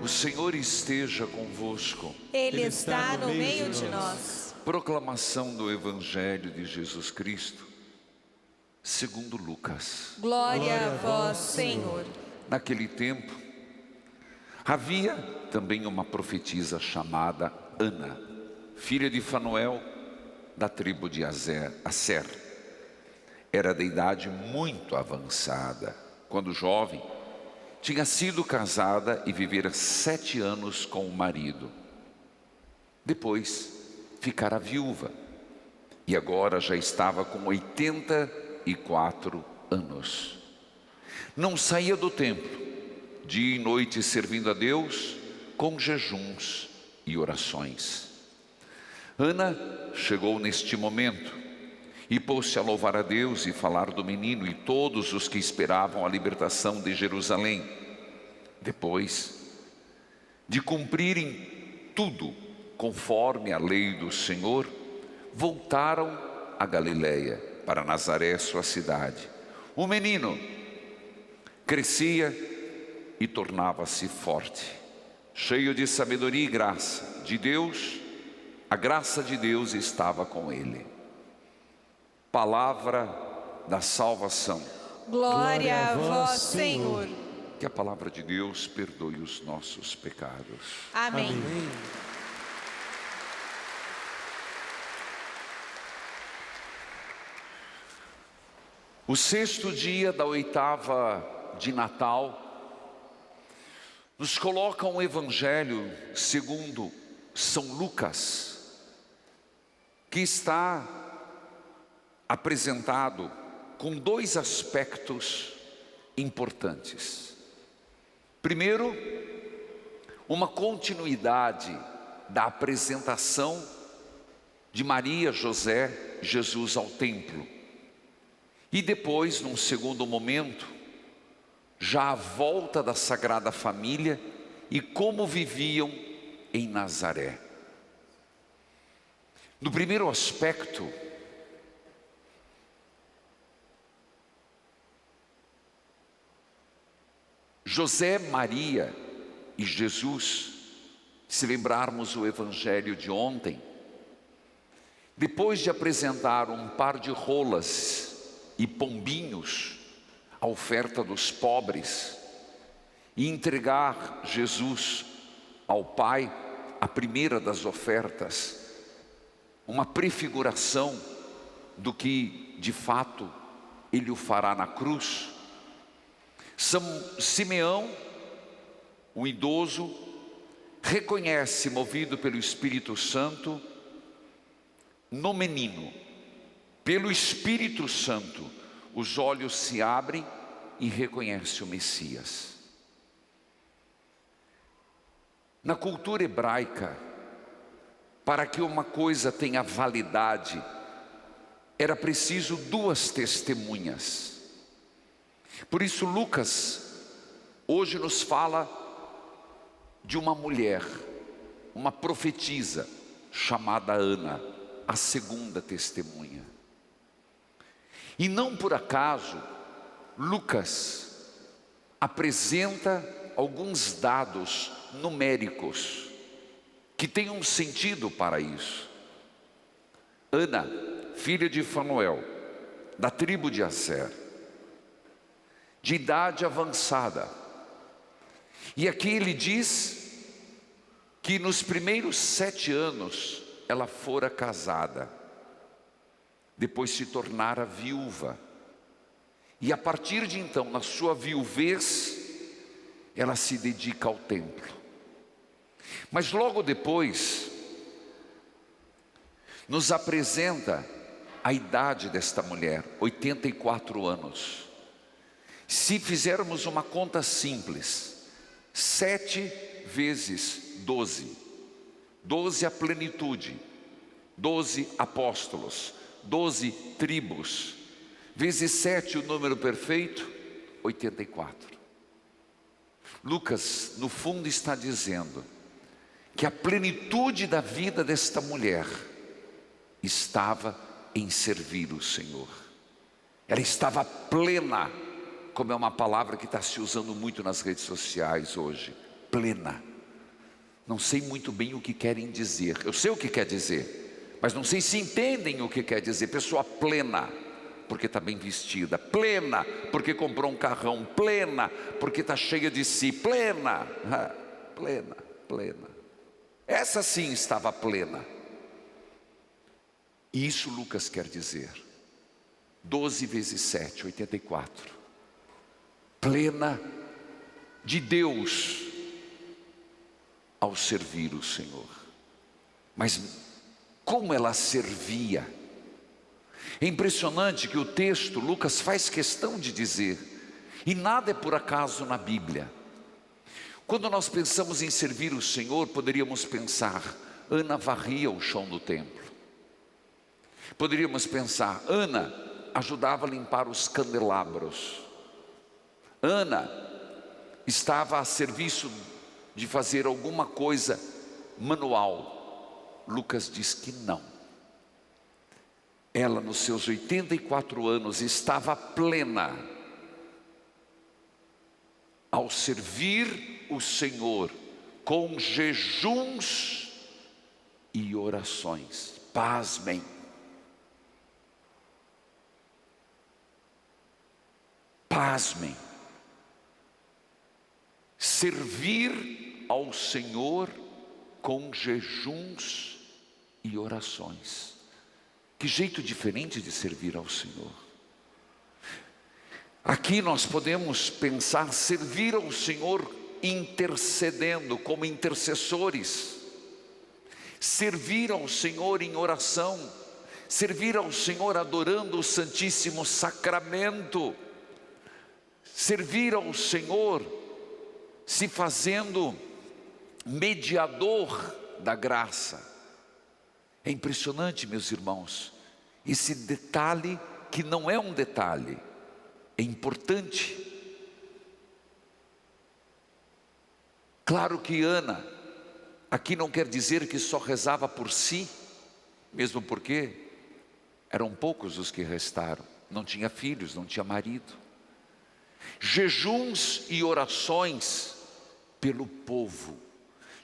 O Senhor esteja convosco. Ele está no meio de nós. Proclamação do Evangelho de Jesus Cristo, segundo Lucas. Glória a vós, Senhor. Naquele tempo, havia também uma profetisa chamada Ana, filha de Fanuel, da tribo de Aser. Era de idade muito avançada. Quando jovem, tinha sido casada e vivera 7 anos com o marido. Depois, ficara viúva e agora já estava com 84 anos. Não saía do templo, dia e noite servindo a Deus com jejuns e orações. Ana chegou neste momento e pôs-se a louvar a Deus e falar do menino e todos os que esperavam a libertação de Jerusalém. Depois de cumprirem tudo conforme a lei do Senhor, voltaram a Galiléia, para Nazaré, sua cidade. O menino crescia e tornava-se forte, cheio de sabedoria e graça de Deus. A graça de Deus estava com ele. Palavra da salvação. Glória a vós, Senhor. Que a palavra de Deus perdoe os nossos pecados. Amém. O 6º dia da 8ª de Natal nos coloca um evangelho segundo São Lucas, que está apresentado com 2 aspectos importantes. Primeiro, uma continuidade da apresentação de Maria, José e Jesus ao templo. E depois, num segundo momento, já a volta da Sagrada Família e como viviam em Nazaré. No primeiro aspecto, José, Maria e Jesus, se lembrarmos o evangelho de ontem, depois de apresentar um par de rolas e pombinhos, a oferta dos pobres, e entregar Jesus ao Pai, a primeira das ofertas, uma prefiguração do que de fato ele o fará na cruz. São Simeão, um idoso, reconhece, movido pelo Espírito Santo, no menino. Pelo Espírito Santo, os olhos se abrem e reconhece o Messias. Na cultura hebraica, para que uma coisa tenha validade, era preciso 2 testemunhas. Por isso Lucas hoje nos fala de uma mulher, uma profetisa chamada Ana, a 2ª testemunha. E não por acaso, Lucas apresenta alguns dados numéricos que têm um sentido para isso. Ana, filha de Fanuel, da tribo de Aser, de idade avançada. E aqui ele diz que nos primeiros 7 anos ela fora casada. Depois se tornara viúva. E a partir de então, na sua viuvez, ela se dedica ao templo. Mas logo depois, nos apresenta a idade desta mulher, 84 anos. Se fizermos uma conta simples, 7 vezes 12, 12 a plenitude, 12 apóstolos, 12 tribos, vezes 7 o número perfeito, 84. Lucas, no fundo, está dizendo que a plenitude da vida desta mulher estava em servir o Senhor. Ela estava plena, como é uma palavra que está se usando muito nas redes sociais hoje, plena. Não sei muito bem o que querem dizer. Eu sei o que quer dizer, mas não sei se entendem o que quer dizer. Pessoa plena, porque está bem vestida. Plena, porque comprou um carrão. Plena, porque está cheia de si. Plena, plena, plena. Essa sim estava plena. E isso Lucas quer dizer. 12 vezes 7, 84. Plena de Deus ao servir o Senhor. Mas como ela servia? É impressionante que o texto, Lucas faz questão de dizer, e nada é por acaso na Bíblia. Quando nós pensamos em servir o Senhor, poderíamos pensar, Ana varria o chão do templo. Poderíamos pensar, Ana ajudava a limpar os candelabros. Ana estava a serviço de fazer alguma coisa manual. Lucas diz que não. Ela, nos seus 84 anos, estava plena ao servir o Senhor com jejuns e orações. Pasmem. Pasmem. Servir ao Senhor com jejuns e orações. Que jeito diferente de servir ao Senhor. Aqui nós podemos pensar servir ao Senhor intercedendo, como intercessores. Servir ao Senhor em oração. Servir ao Senhor adorando o Santíssimo Sacramento. Servir ao Senhor se fazendo mediador da graça. É impressionante, meus irmãos, esse detalhe que não é um detalhe, é importante. Claro que Ana, aqui não quer dizer que só rezava por si, mesmo porque eram poucos os que restaram, não tinha filhos, não tinha marido. Jejuns e orações pelo povo,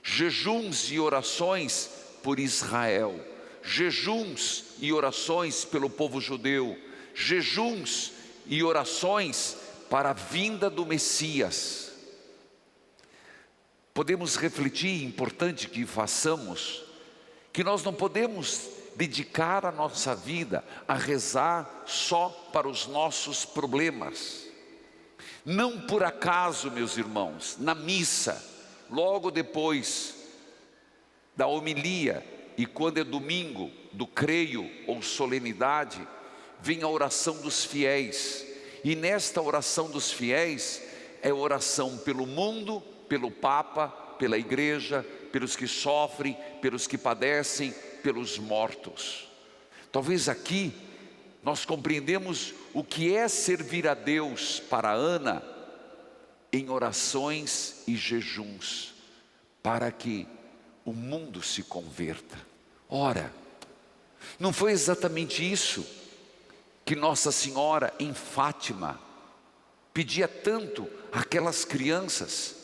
jejuns e orações por Israel, jejuns e orações pelo povo judeu, jejuns e orações para a vinda do Messias. Podemos refletir, importante que façamos, que nós não podemos dedicar a nossa vida a rezar só para os nossos problemas. Não por acaso, meus irmãos, na missa, logo depois da homilia, e quando é domingo do creio ou solenidade, vem a oração dos fiéis. E nesta oração dos fiéis, é oração pelo mundo, pelo Papa, pela igreja, pelos que sofrem, pelos que padecem, pelos mortos. Talvez aqui nós compreendemos o que é servir a Deus para Ana em orações e jejuns, para que o mundo se converta. Ora, não foi exatamente isso que Nossa Senhora em Fátima pedia tanto àquelas crianças,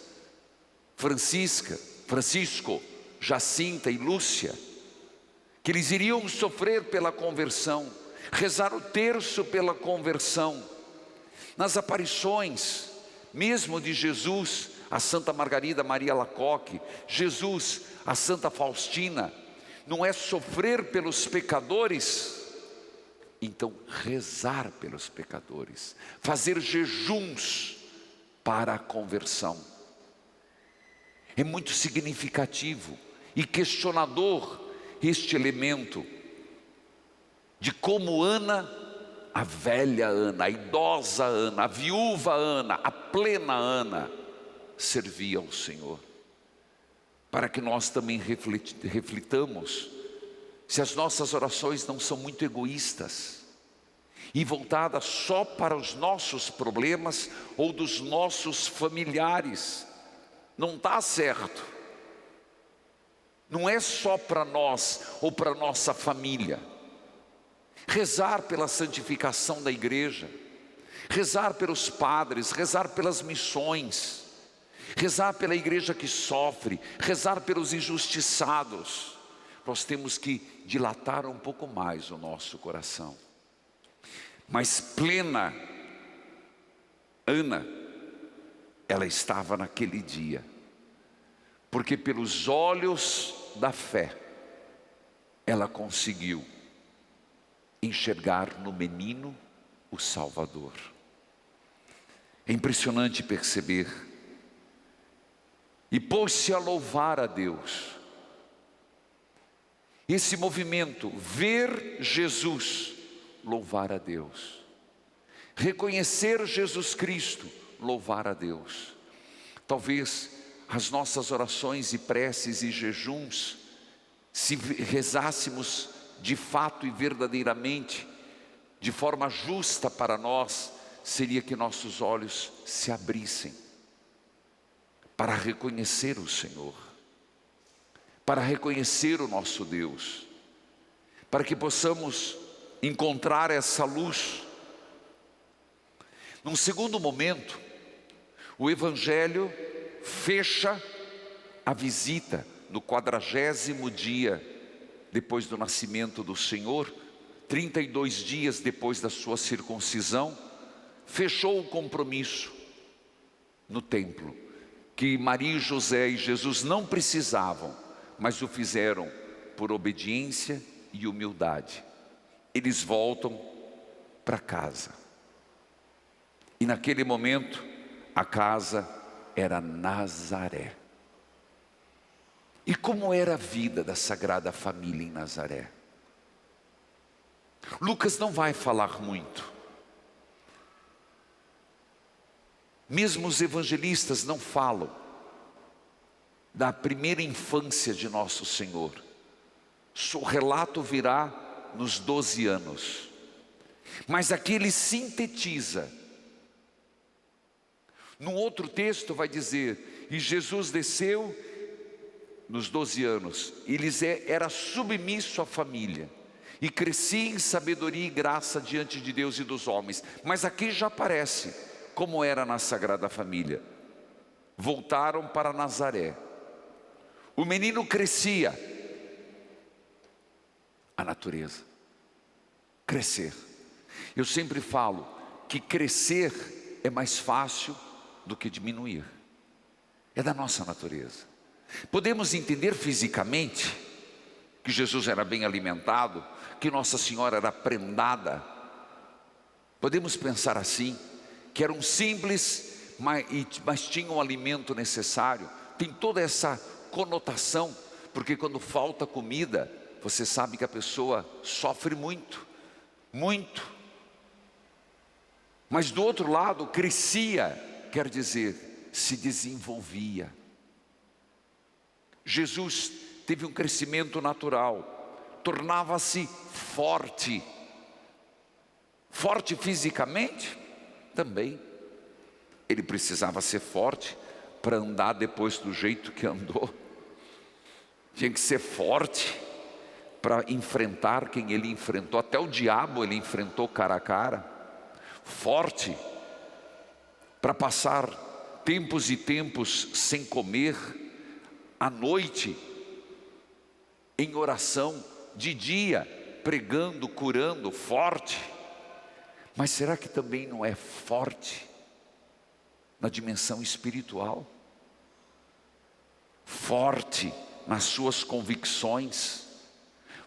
Francisco, Jacinta e Lúcia, que eles iriam sofrer pela conversão, rezar o terço pela conversão. Nas aparições, mesmo de Jesus, a Santa Margarida Maria Alacoque, Jesus, a Santa Faustina, não é sofrer pelos pecadores? Então rezar pelos pecadores, fazer jejuns para a conversão. É muito significativo e questionador este elemento de como Ana, a velha Ana, a idosa Ana, a viúva Ana, a plena Ana, servia ao Senhor. Para que nós também reflitamos se as nossas orações não são muito egoístas e voltadas só para os nossos problemas ou dos nossos familiares. Não está certo. Não é só para nós ou para nossa família. Rezar pela santificação da igreja, rezar pelos padres, rezar pelas missões, rezar pela igreja que sofre, rezar pelos injustiçados. Nós temos que dilatar um pouco mais o nosso coração. Mas plena Ana, ela estava naquele dia, porque pelos olhos da fé, ela conseguiu enxergar no menino o Salvador. É impressionante perceber. E pôs-se a louvar a Deus. Esse movimento, ver Jesus, louvar a Deus. Reconhecer Jesus Cristo, louvar a Deus. Talvez as nossas orações e preces e jejuns, se rezássemos de fato e verdadeiramente, de forma justa para nós, seria que nossos olhos se abrissem para reconhecer o Senhor, para reconhecer o nosso Deus, para que possamos encontrar essa luz. Num segundo momento, o Evangelho fecha a visita no 40º dia depois do nascimento do Senhor, 32 dias depois da sua circuncisão, fechou o compromisso no templo, que Maria e José e Jesus não precisavam, mas o fizeram por obediência e humildade. Eles voltam para casa. E naquele momento, a casa era Nazaré. E como era a vida da Sagrada Família em Nazaré? Lucas não vai falar muito. Mesmo os evangelistas não falam da primeira infância de nosso Senhor. O relato virá nos 12 anos. Mas aqui ele sintetiza. Num outro texto vai dizer, e Jesus desceu nos 12 anos, e era submisso à família, e crescia em sabedoria e graça diante de Deus e dos homens. Mas aqui já aparece como era na Sagrada Família. Voltaram para Nazaré. O menino crescia. A natureza. Crescer. Eu sempre falo que crescer é mais fácil do que diminuir. É da nossa natureza. Podemos entender fisicamente que Jesus era bem alimentado, que Nossa Senhora era prendada. Podemos pensar assim, que eram simples, mas tinham o alimento necessário. Tem toda essa conotação, porque quando falta comida, você sabe que a pessoa sofre muito, muito. Mas do outro lado, crescia, quer dizer, se desenvolvia. Jesus teve um crescimento natural, tornava-se forte. Forte fisicamente? Também. Ele precisava ser forte para andar depois do jeito que andou. Tinha que ser forte para enfrentar quem ele enfrentou. Até o diabo ele enfrentou cara a cara. Forte para passar tempos e tempos sem comer, à noite em oração, de dia pregando, curando, forte. Mas será que também não é forte na dimensão espiritual? Forte nas suas convicções,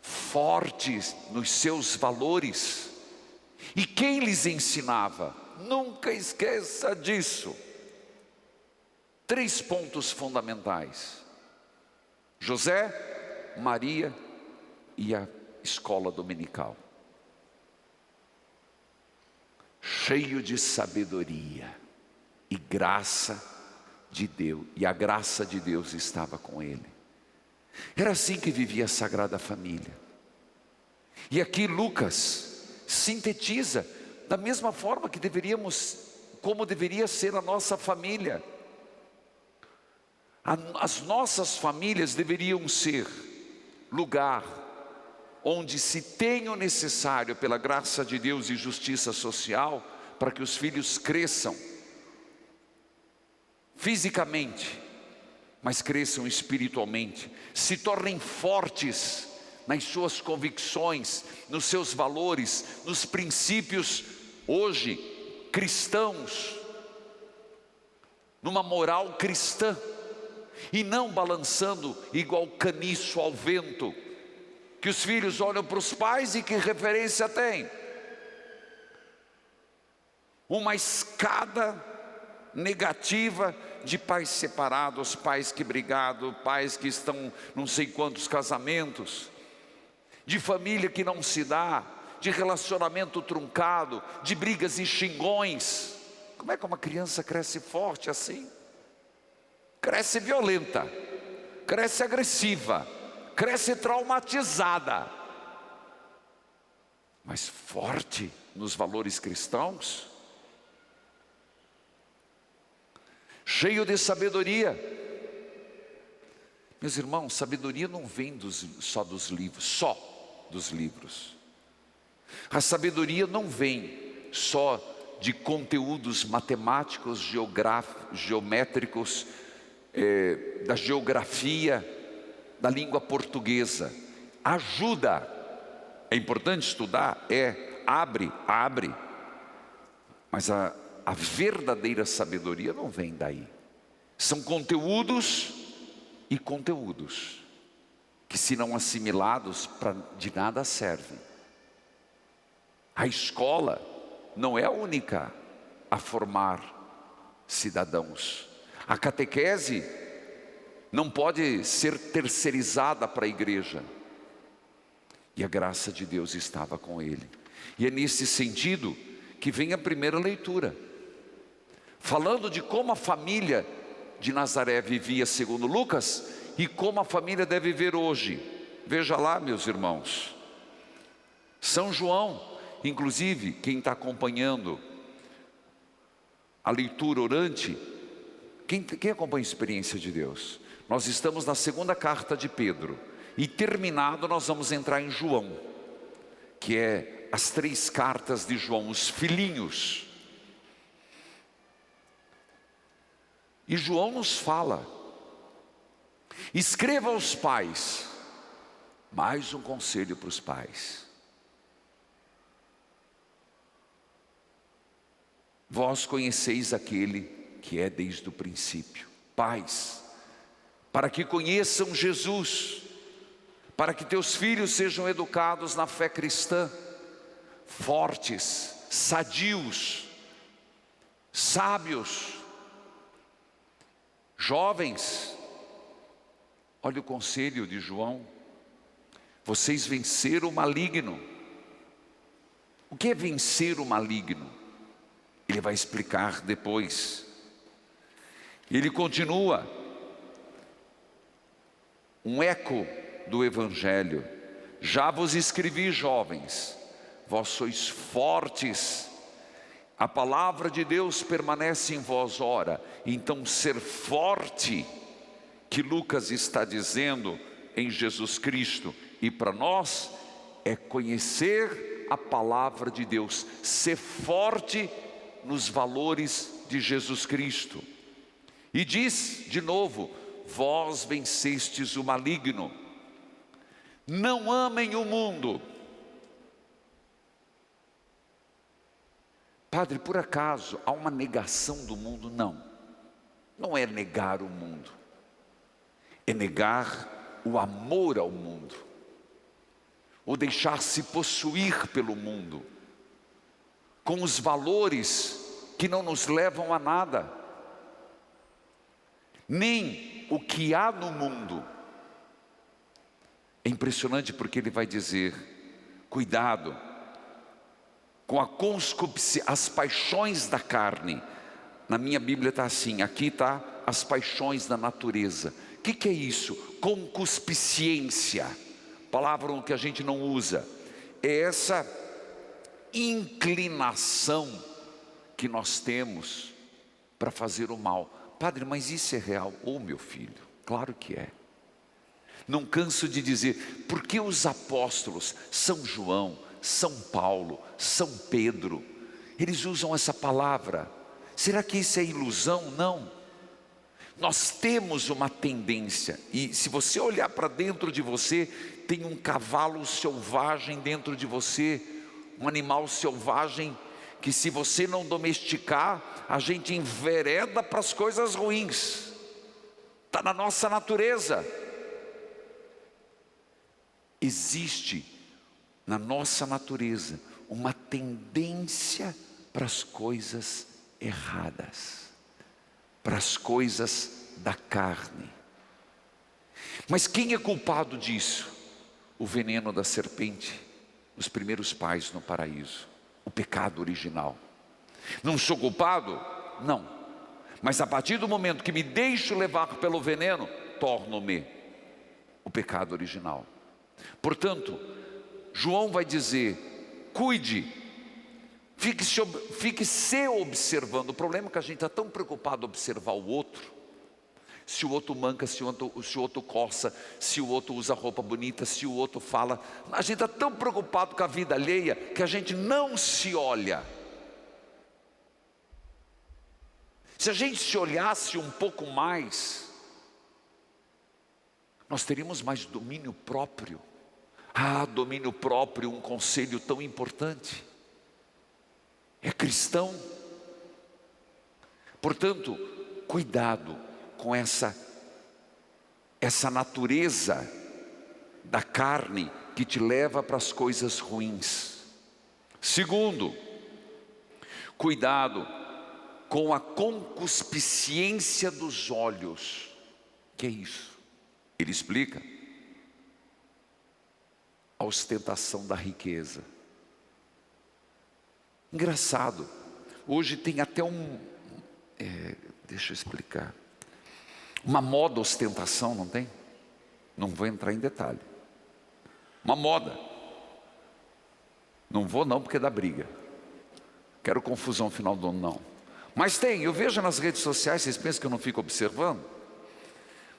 forte nos seus valores. E quem lhes ensinava? Nunca esqueça disso. 3 pontos fundamentais: José, Maria e a escola dominical. Cheio de sabedoria e graça de Deus, e a graça de Deus estava com ele. Era assim que vivia a Sagrada Família. E aqui Lucas sintetiza da mesma forma que como deveria ser a nossa família. As nossas famílias deveriam ser lugar onde se tem o necessário pela graça de Deus e justiça social para que os filhos cresçam fisicamente, mas cresçam espiritualmente, se tornem fortes nas suas convicções, nos seus valores, nos princípios hoje cristãos, numa moral cristã, e não balançando igual caniço ao vento, que os filhos olham para os pais e que referência tem? Uma escada negativa de pais separados, pais que brigaram, pais que estão não sei quantos casamentos, de família que não se dá, de relacionamento truncado, de brigas e xingões. Como é que uma criança cresce forte assim? Cresce violenta, cresce agressiva, cresce traumatizada, mas forte nos valores cristãos, cheio de sabedoria. Meus irmãos, sabedoria não vem só dos livros. A sabedoria não vem só de conteúdos matemáticos, geométricos, da geografia, da língua portuguesa. Ajuda, é importante estudar, abre, mas a verdadeira sabedoria não vem daí. São conteúdos e conteúdos que, se não assimilados, de nada servem. A escola não é a única a formar cidadãos. A catequese não pode ser terceirizada para a igreja. E a graça de Deus estava com ele. E é nesse sentido que vem a primeira leitura, falando de como a família de Nazaré vivia segundo Lucas e como a família deve viver hoje. Veja lá, meus irmãos, São João, inclusive quem está acompanhando a leitura orante, quem acompanha a experiência de Deus, nós estamos na segunda carta de Pedro, e terminado nós vamos entrar em João, que é as 3 cartas de João, os filhinhos. E João nos fala: escreva aos pais. Mais um conselho para os pais: vós conheceis aquele que é desde o princípio. Pais, para que conheçam Jesus, para que teus filhos sejam educados na fé cristã, fortes, sadios, sábios. Jovens, olha o conselho de João: vocês venceram o maligno. O que é vencer o maligno? Ele vai explicar depois. Ele continua, um eco do Evangelho: já vos escrevi, jovens, vós sois fortes, a palavra de Deus permanece em vós. Ora, então ser forte, que Lucas está dizendo em Jesus Cristo, e para nós é conhecer a palavra de Deus, ser forte nos valores de Jesus Cristo. E diz de novo: vós vencestes o maligno. Não amem o mundo. Padre, por acaso há uma negação do mundo? Não, não é negar o mundo, é negar o amor ao mundo, ou deixar-se possuir pelo mundo, com os valores que não nos levam a nada, nem o que há no mundo. É impressionante porque ele vai dizer: cuidado com a concupiscência, as paixões da carne. Na minha Bíblia está assim, aqui está as paixões da natureza. O que é isso? Concupiscência, palavra que a gente não usa. É essa inclinação que nós temos para fazer o mal. Padre, mas isso é real? Oh, meu filho, claro que é. Não canso de dizer, porque os apóstolos, São João, São Paulo, São Pedro, eles usam essa palavra. Será que isso é ilusão? Não. Nós temos uma tendência, e se você olhar para dentro de você, tem um cavalo selvagem dentro de você, um animal selvagem, que se você não domesticar, a gente envereda para as coisas ruins. Está na nossa natureza. Existe na nossa natureza uma tendência para as coisas erradas, para as coisas da carne. Mas quem é culpado disso? O veneno da serpente, os primeiros pais no paraíso, o pecado original. Não sou culpado? Não. Mas a partir do momento que me deixo levar pelo veneno, torno-me o pecado original. Portanto, João vai dizer: cuide, fique se observando. O problema é que a gente está tão preocupado em observar o outro. Se o outro manca, se o outro coça, se o outro usa roupa bonita, se o outro fala. A gente está tão preocupado com a vida alheia que a gente não se olha. Se a gente se olhasse um pouco mais, nós teríamos mais domínio próprio. Domínio próprio, um conselho tão importante. É cristão. Portanto, cuidado com essa natureza da carne que te leva para as coisas ruins. Segundo, cuidado com a concupiscência dos olhos. Que é isso? Ele explica: a ostentação da riqueza. Engraçado, hoje tem até deixa eu explicar, uma moda ostentação, não tem? Não vou entrar em detalhe. Uma moda. Não vou não, porque dá briga. Quero confusão no final do ano, não. Mas tem, eu vejo nas redes sociais, vocês pensam que eu não fico observando?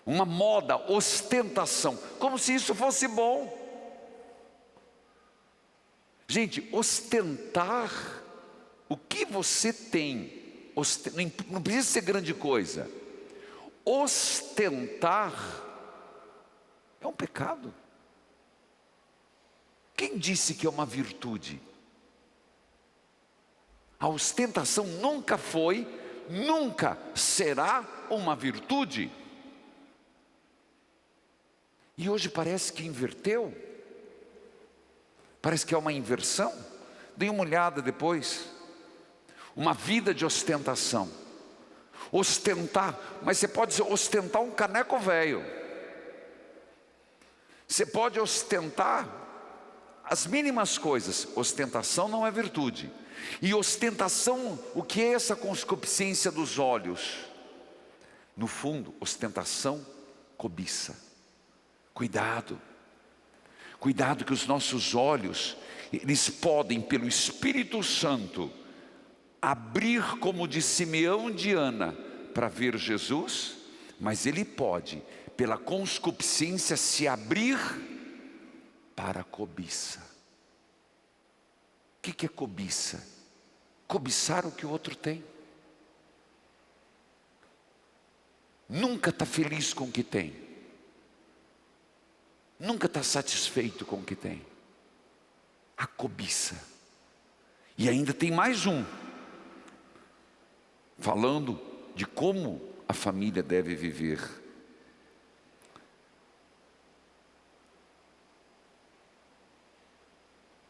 Uma moda, ostentação, como se isso fosse bom. Gente, ostentar o que você tem, não precisa ser grande coisa. Ostentar é um pecado. Quem disse que é uma virtude? A ostentação nunca foi, nunca será uma virtude. E hoje parece que inverteu. Parece que é uma inversão. Dê uma olhada depois. Uma vida de ostentação. Ostentar, mas você pode ostentar um caneco velho. Você pode ostentar as mínimas coisas. Ostentação não é virtude. E ostentação, o que é essa concupiscência dos olhos? No fundo, ostentação, cobiça. Cuidado. Cuidado que os nossos olhos, eles podem, pelo Espírito Santo, abrir como de Simeão de Ana, para ver Jesus, mas ele pode, pela concupiscência, se abrir para a cobiça. O que é cobiça? Cobiçar o que o outro tem. Nunca está feliz com o que tem. Nunca está satisfeito com o que tem. A cobiça. E ainda tem mais um. Falando de como a família deve viver.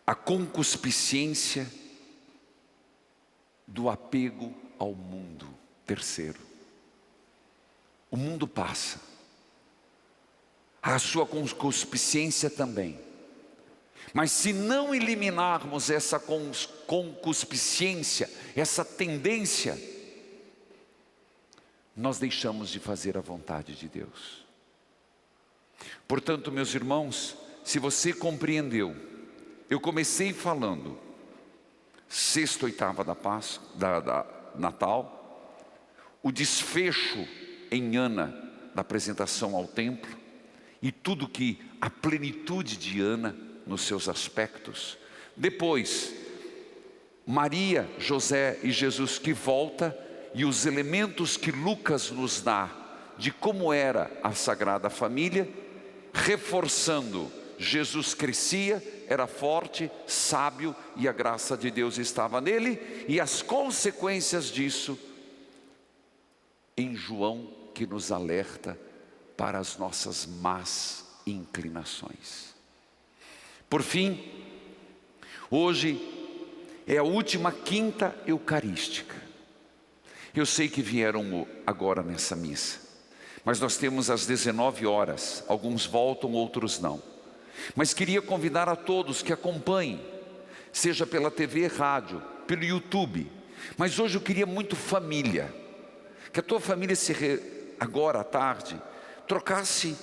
A concupiscência do apego ao mundo. Terceiro, o mundo passa, a sua concupiscência também. Mas se não eliminarmos essa concupiscência, essa tendência, nós deixamos de fazer a vontade de Deus. Portanto, meus irmãos, se você compreendeu, eu comecei falando, sexta, oitava da Páscoa, da Natal, o desfecho em Ana, da apresentação ao templo, e tudo que a plenitude de Ana, nos seus aspectos. Depois, Maria, José e Jesus que volta, e os elementos que Lucas nos dá, de como era a Sagrada Família, reforçando: Jesus crescia, era forte, sábio, e a graça de Deus estava nele, e as consequências disso em João, que nos alerta para as nossas más inclinações. Por fim, hoje é a última quinta eucarística. Eu sei que vieram agora nessa missa, mas nós temos às 19 horas, alguns voltam, outros não. Mas queria convidar a todos que acompanhem, seja pela TV, rádio, pelo YouTube. Mas hoje eu queria muito família, que a tua família agora à tarde trocasse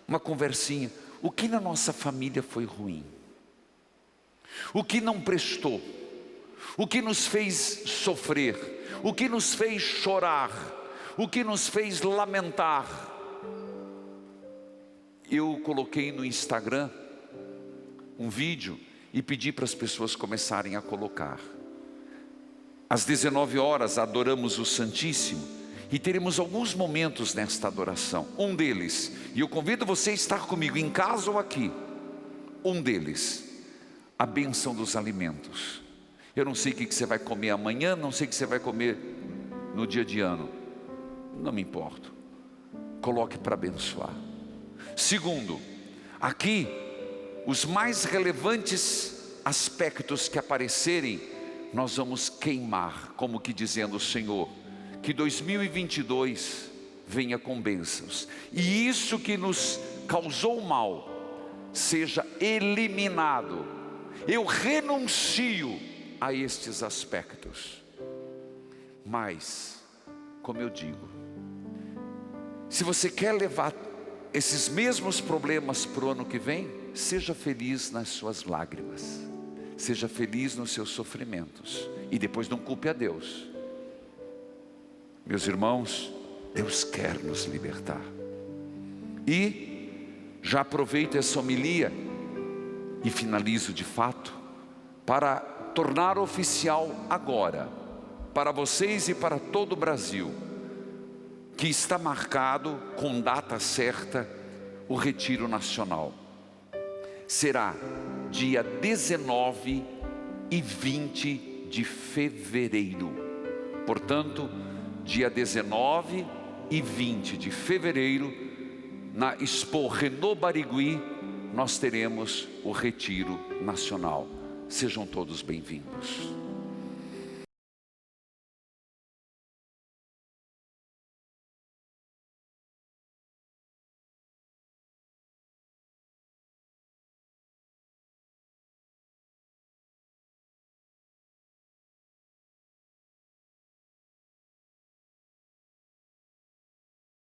uma conversinha. O que na nossa família foi ruim? O que não prestou? O que nos fez sofrer? O que nos fez chorar? O que nos fez lamentar? Eu coloquei no Instagram um vídeo e pedi para as pessoas começarem a colocar. Às 19 horas adoramos o Santíssimo e teremos alguns momentos nesta adoração. Um deles, e eu convido você a estar comigo em casa ou aqui, um deles, a bênção dos alimentos. Eu não sei o que você vai comer amanhã, não sei o que você vai comer no dia de ano, não me importo, coloque para abençoar. Segundo, aqui, os mais relevantes aspectos que aparecerem, nós vamos queimar, como que dizendo: Senhor, que 2022 venha com bênçãos, e isso que nos causou mal, seja eliminado. Eu renuncio a estes aspectos. Mas, como eu digo, se você quer levar esses mesmos problemas para o ano que vem, seja feliz nas suas lágrimas, seja feliz nos seus sofrimentos, e depois não culpe a Deus. Meus irmãos, Deus quer nos libertar. E já aproveito essa homilia e finalizo de fato, para tornar oficial agora, para vocês e para todo o Brasil, que está marcado com data certa o Retiro Nacional. Será dia 19 e 20 de fevereiro. Portanto, dia 19 e 20 de fevereiro, na Expo Renault Barigui, nós teremos o Retiro Nacional. Sejam todos bem-vindos.